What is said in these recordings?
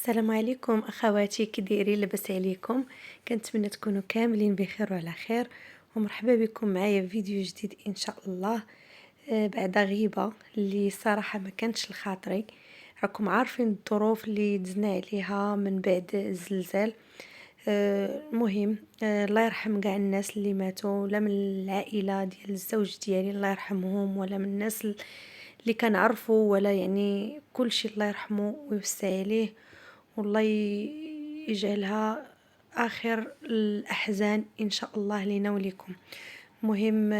السلام عليكم اخواتي، كي دايرين؟ لاباس عليكم؟ كنتمنى تكونوا كاملين بخير وعلى خير، ومرحبا بكم معايا في فيديو جديد ان شاء الله. بعد غيبه اللي صراحه ما كانتش لخاطري. راكم عارفين الظروف اللي دزنا عليها من بعد الزلزال. المهم، الله يرحم كاع الناس اللي ماتوا، لا من العائله ديال الزوج ديالي الله يرحمهم، ولا من الناس اللي كنعرفوا، ولا يعني كل شيء الله يرحمه ويوسع عليه، والله يجعلها آخر الأحزان إن شاء الله لينا وليكم. مهم،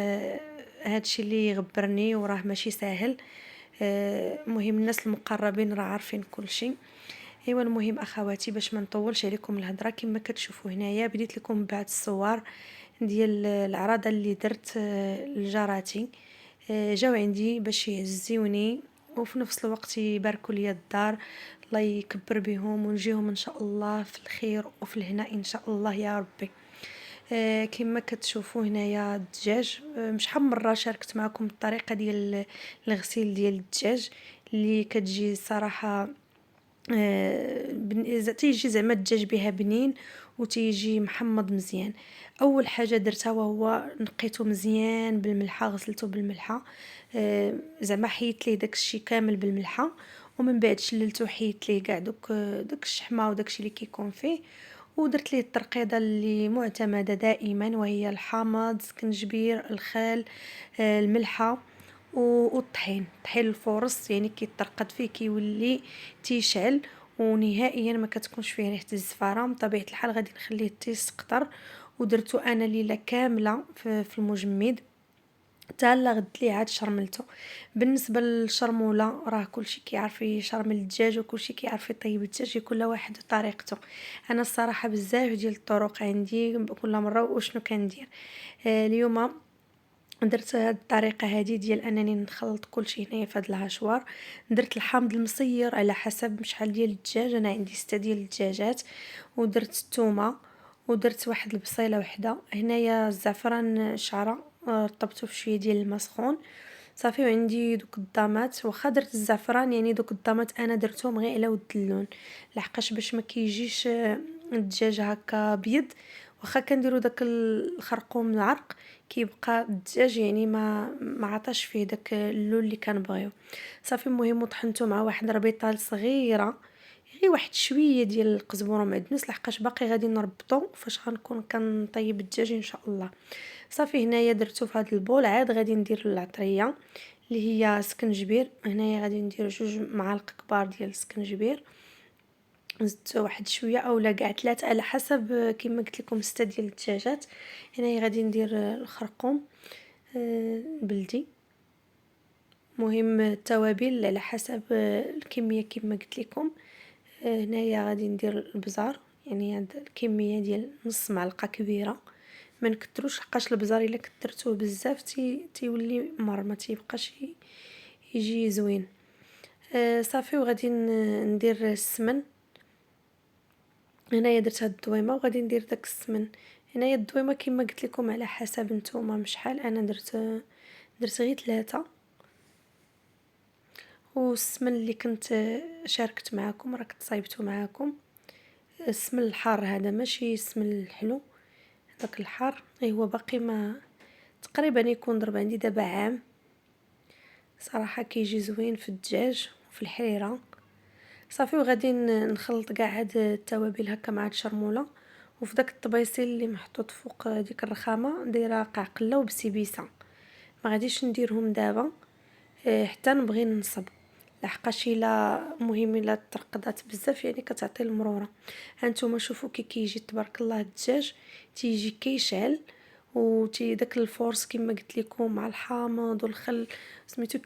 هادشي اللي غبرني وراه ماشي ساهل. مهم الناس المقربين راه عارفين كل شيء. ايوا المهم اخواتي، باش ما نطولش عليكم الهضره، كما كتشوفوا هنايا بديت لكم بعض الصور ديال العراضه اللي درت لجاراتي. جاو عندي باش يعزيوني وفي نفس الوقت يباركوا لي الدار. الله يكبر بهم ونجيهم ان شاء الله في الخير وفي الهناء ان شاء الله يا ربي. كما كتشوفوا هنايا الدجاج، مش شحال من مره شاركت معكم الطريقه ديال الغسيل ديال الدجاج اللي كتجي صراحه. تيجي زعما الدجاج بها بنين وتيجي محمض مزيان. اول حاجه درتها وهو نقيته مزيان بالملحه، غسلته بالملحه. زعما حيت ليه داكشي كامل بالملحه، ومن بعد شللته حيت ليه كاع دوك الشحمه وداكشي اللي كيكون فيه، ودرت ليه الترقيده اللي معتمده دائما، وهي الحامض، سكنجبير، الخل، الملحه والطحين. طحين الفورص يعني كيترقد فيه كيولي تيشعل، ونهائيا ما كتكونش فيه ريحه الزفاره. بطبيعه الحال غادي نخليه تيسقطر، ودرتو انا ليله كامله في المجمد حتى لا غد ليه عاد شرملته. بالنسبه للشرموله راه كلشي كيعرف يشرمل الدجاج، وكلشي كيعرف يطيب الدجاج، كل واحد وطريقته. انا الصراحه بزاف ديال الطرق عندي كل مره وشنو كندير. اليوم درت هاد الطريقه هذه ديال انني نخلط كلشي هنايا في هاد الهشوار. درت الحامض المصير على حسب شحال ديال الدجاج، انا عندي 6 ديال الدجاجات، ودرت الثومه، ودرت واحد البصيله وحده. هنايا الزعفران شعره، رطبته في شويه ديال الماء سخون صافي. وعندي دوك الضامات، واخا درت الزعفران يعني دوك الضامات انا درتهم غير على ود اللون، لحقاش باش ما كيجيش الدجاج هكا ابيض. واخا كنديرو داك الخرقوم العرق كيبقى الدجاج يعني ما عطاش فيه داك اللون اللي كنبغيو. صافي المهم وطحنته مع واحد ربيطه صغيره، غير واحد شويه ديال القزبره ومعدنوس، لحقاش باقي غادي نربطو فاش غنكون كنطيب الدجاج ان شاء الله. صافي هنايا درتو في هذا البول. عاد غادي ندير العطريه اللي هي سكنجبير. هنايا غادي ندير 2 معالق كبار ديال السكنجبير، زدت واحد شويه اولا كاع 3 على حسب كما قلت لكم 6 ديال الدجاجات. هنايا غادي ندير الخرقوم بلدي. مهم التوابل على حسب الكميه كما قلت لكم. هنايا غادي ندير البزار، يعني هاد الكميه ديال نص معلقه كبيره، ما نكتروش لحقاش البزار الا كثرتوه بزاف تيولي مر، ما تيبقاش يجي زوين. صافي وغادي ندير السمن. هنايا درت هاد الدويمه وغادي ندير داك السمن. هنايا الدويمه كما قلت لكم على حسب نتوما مشحال، انا درت غير 3. والسمن اللي كنت شاركت معكم راه كنت صايبته معكم، السمن الحار هذا ماشي السمن الحلو، داك الحار. هو باقي ما تقريبا يكون ضرب عندي دابا عام. صراحه كيجي زوين في الدجاج وفي الحريره. صافي وغادي نخلط كاع هاد التوابل هكا مع الشرموله، وفي داك الطبيسيل اللي محطوط فوق ديك الرخامه دايره قعقله وبسيبيسه. ما غاديش نديرهم دابا حتى نبغي نصب، لحقاش الا مهم الا ترقدات بزاف يعني كتعطي المروره. هانتوما شوفوا كي كيجي تبارك الله الدجاج، تيجي كيشعل، داك الفورس كما قلت لكم مع الحامض والخل سميتو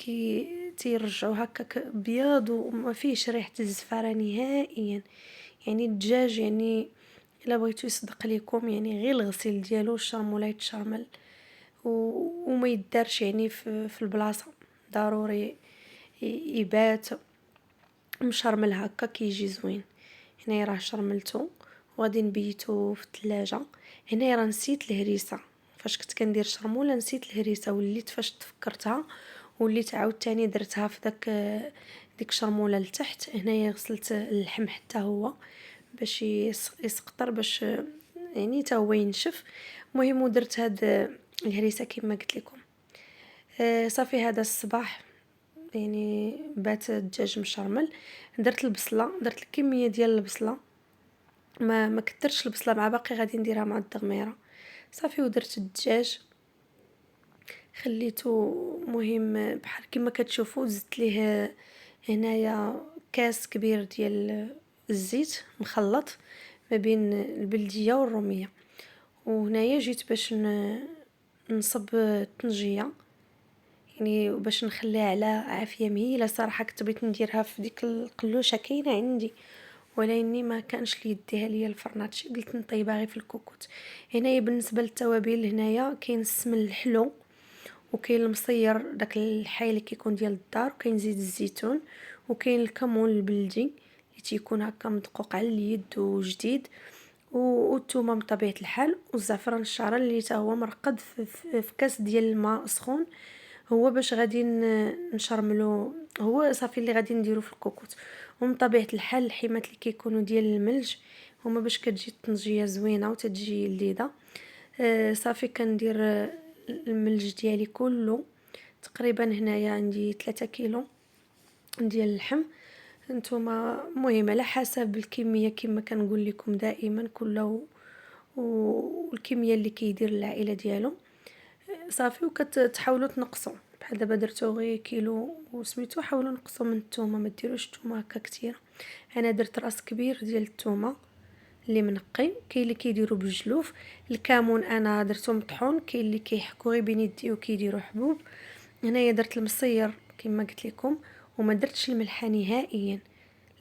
تيرجعوا هكاك بياض وما فيهش ريحه الزفاره نهائيا. يعني الدجاج يعني الا بغيتو يصدق ليكم يعني غير الغسيل ديالو الشرموله يتشرمل وما يدارش يعني في البلاصه، ضروري يبات مشرمل هكا كيجي زوين. هنايا راه شرملته وغادي نبيتو في الثلاجه. هنايا راه نسيت الهريسه، فاش كنت كندير شرموله نسيت الهريسه، وليت فاش تفكرتها وليت عاوتاني درتها في ديك الشرموله لتحت. هنايا غسلت اللحم حتى هو باش يسقطر، باش يعني حتى هو ينشف. المهم ودرت هاد الهريسه كما قلت لكم. صافي هذا الصباح يعني بات الدجاج مشرمل. درت البصله، درت الكميه ديال البصله، ما كثرتش البصله مع باقي غادي نديرها مع الدغميره. صافي ودرت الدجاج خليته مهم بحال كما كتشوفوا. زدت ليه هنايا كاس كبير ديال الزيت مخلط ما بين البلديه والروميه. وهنايا جيت باش نصب الطنجيه، يعني باش نخليها على عافيه مهيله. صراحه كنت بغيت نديرها في ديك القلوشه كاينه عندي، ولكني ما كانش لي يديها ليا الفرناتشي، قلت نطيبها غير في الكوكوت. هنايا بالنسبه للتوابل، هنايا كاين السمن الحلو، وكاين المصير داك الحي اللي كيكون ديال الدار، وكاين زيت الزيتون، وكاين الكمون البلدي اللي تيكون هكا مدقوق على اليد وجديد، والثومه بطبيعه الحال، والزعفران الشعره اللي حتى هو مرقد في كاس ديال الماء سخون. هو باش غادي نشرملو، هو صافي اللي غادي نديرو في الكوكوت. ومن طبيعه الحال الحيمات اللي كيكونوا ديال الملج هما باش كتجي الطنجيه زوينه وتتجي لذيذه. صافي كندير الملج ديالي كله. تقريبا هنايا عندي 3 كيلو ديال اللحم. نتوما مهم على حسب الكميه كما كنقول لكم دائما كله والكميه اللي كيدير العائله ديالو. صافي وكتحاولوا تنقصوا، بحال دابا درتو غير كيلو وسميتو، حاولوا نقصوا من الثومه، ما ديروش الثومه هكا كثير. انا درت راس كبير ديال الثومه اللي منقي. كاين اللي كيديروا بالجلوف. الكمون انا درتو مطحون، كاين اللي كيحكوا غير بين يديه وكيديروا حبوب. هنايا درت المصير كما قلت لكم، وما درتش الملحه نهائيا،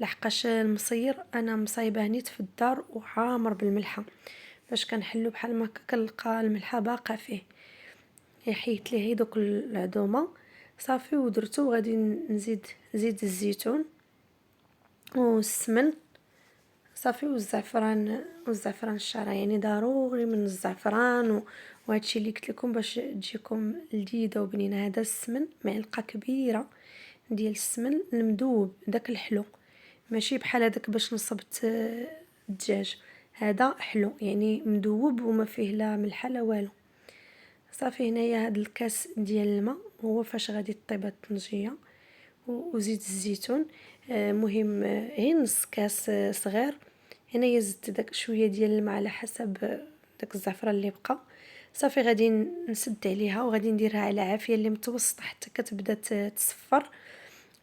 لحقاش المصير انا مصايبه نيت في الدار وعامر بالملحه. فاش كنحلو بحال ما كنلقى الملحه باقا فيه، حيت ليه دوك العظومه. صافي ودرتو. وغادي نزيد زيت الزيتون والسمن صافي، والزعفران الشعره، يعني ضروري من الزعفران وهادشي اللي قلت لكم باش تجيكم لذيذه وبنينه. هذا السمن معلقه كبيره ديال السمن المذوب، داك الحلو، ماشي بحال هذاك باش نصبت الدجاج. هذا حلو يعني مذوب وما فيه لا ملحه لا والو. صافي هنايا هاد الكاس ديال الماء هو فاش غادي طيب الطنجيه وزيت الزيتون. مهم غير نص كاس صغير. هنايا زدت داك شويه ديال الماء على حسب داك الزعفران اللي بقى. صافي غادي نسد عليها وغادي نديرها على عافيه اللي متوسطه حتى كتبدا تصفر.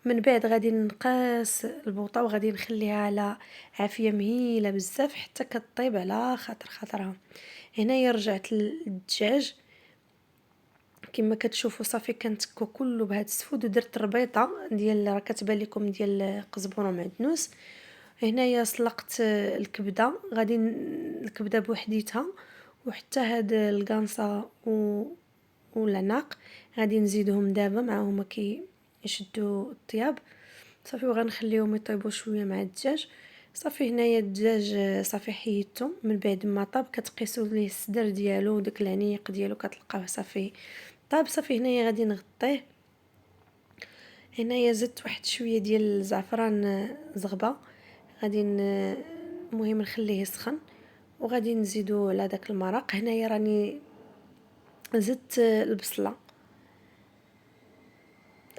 من بعد غادي نقاس البوطه وغادي نخليها على عافيه مهيله بزاف حتى كطيب على خاطرها. هنايا رجعت للدجاج كما كتشوفوا. صافي كنتكو كله بهذا السفود، ودرت الربيطه ديال راه كتبان لكم ديال قزبر ومعدنوس. هنايا سلقت الكبده، غادي الكبده بوحديتها، وحتى هاد القانصه والعناق غادي نزيدهم دابا معاهم كي يشدوا الطياب. صافي وغنخليهم يطيبوا شويه مع الدجاج. صافي هنايا الدجاج صافي حيدته من بعد ما طاب. كتقيسوا ليه الصدر ديالو وداك العنيق ديالو كتلقاوه صافي طاب. صافي هنايا غادي نغطيه. هنايا زدت واحد شويه ديال الزعفران زغبه، غادي المهم نخليه يسخن وغادي نزيدو على داك المرق. هنايا راني زدت البصله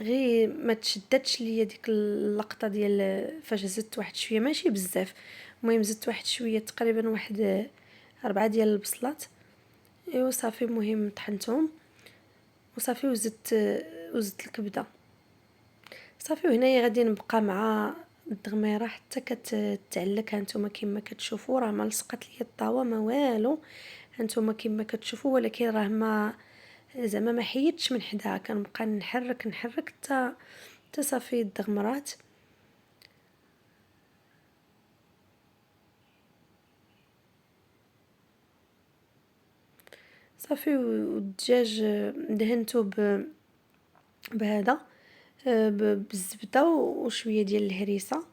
غير ما تشدتش ليا ديك اللقطه ديال فاش زدت واحد شويه ماشي بزاف. المهم زدت واحد شويه تقريبا واحد 4 ديال البصلات. ايوا صافي المهم طحنتهم وصافي وزدت الكبده. صافي وهنايا غادي نبقى مع الدغميره حتى كتعلك. هانتوما كما كتشوفوا راه ما لصقت ليا الطاوه ما والو، هانتوما كما كتشوفوا، ولكن راه ما زعما ما حيدتش من حداها. كنبقى نحرك حتى صافي الدغمرات. صافي والدجاج دهنته بهذا بالزبده وشويه ديال الهريسه.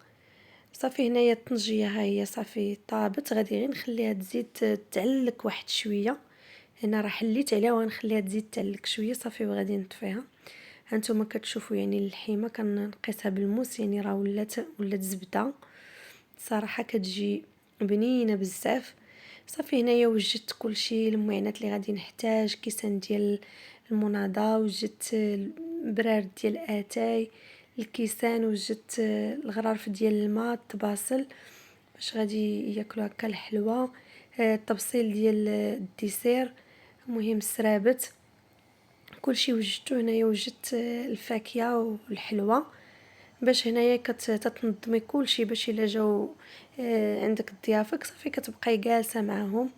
صافي هنايا الطنجيه ها هي صافي طابت. غادي غير نخليها تزيد تعلك واحد شويه. هنا راه حليت عليها وغنخليها تزيد تعلك شويه. صافي وغادي نطفيها. هانتوما كتشوفوا يعني اللحيمه كنقيسها بالموس، يعني راه ولات زبده صراحه، كتجي بنينه بزاف. صافي هنايا وجدت كلشي، المعينات اللي غادي نحتاج: كيسان ديال المناضه، وجدت برار ديال اتاي، الكيسان، وجدت الغرارف ديال الماء، الطباصل باش غادي ياكلوا هكا الحلوى، التبصيل ديال الديسير، المهم السرابت، كلشي وجدتو هنايا. وجدت الفاكهه والحلوى باش هنايا تتنظمي كلشي، باش الا جاو عندك ضيافك صافي كتبقاي جالسه معاهم.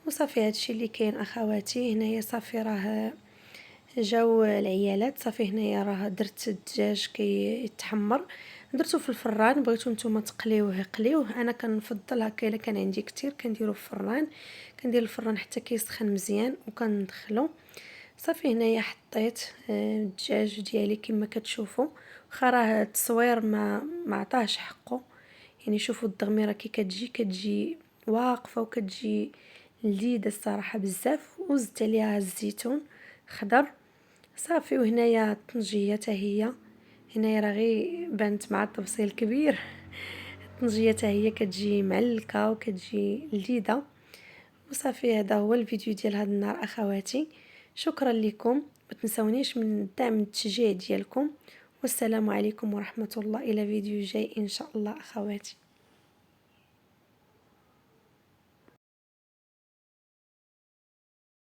وصافي هادشي اللي كاين اخواتي. هنايا صافي راه جاو العيالات، صافي هنايا راه درت الدجاج كيتحمر، درتو في الفران. بغيتو نتوما تقليوه قليوه، انا كنفضل هكا الا كان عندي كتير كنديرو في الفران، كندير الفران حتى كيسخن مزيان وكندخلو. صافي هنايا حطيت الدجاج ديالي كما كتشوفوا. واخا راه التصوير ما عطاهش حقه، يعني شوفوا الدغميره كي كتجي واقفه وكتجي لذيذه الصراحه بزاف. وزدت عليها الزيتون خضر صافي. وهنايا الطنجيه حتى هي، هنايا راه غير بانت مع التفصيل كبير. الطنجيه حتى هي كتجي معلكه وكتجي لذيذه. وصافي هذا هو الفيديو ديال هذا النهار اخواتي. شكرا لكم، ما تنسونيش من الدعم التشجيع ديالكم. والسلام عليكم ورحمه الله، الى فيديو جاي ان شاء الله اخواتي.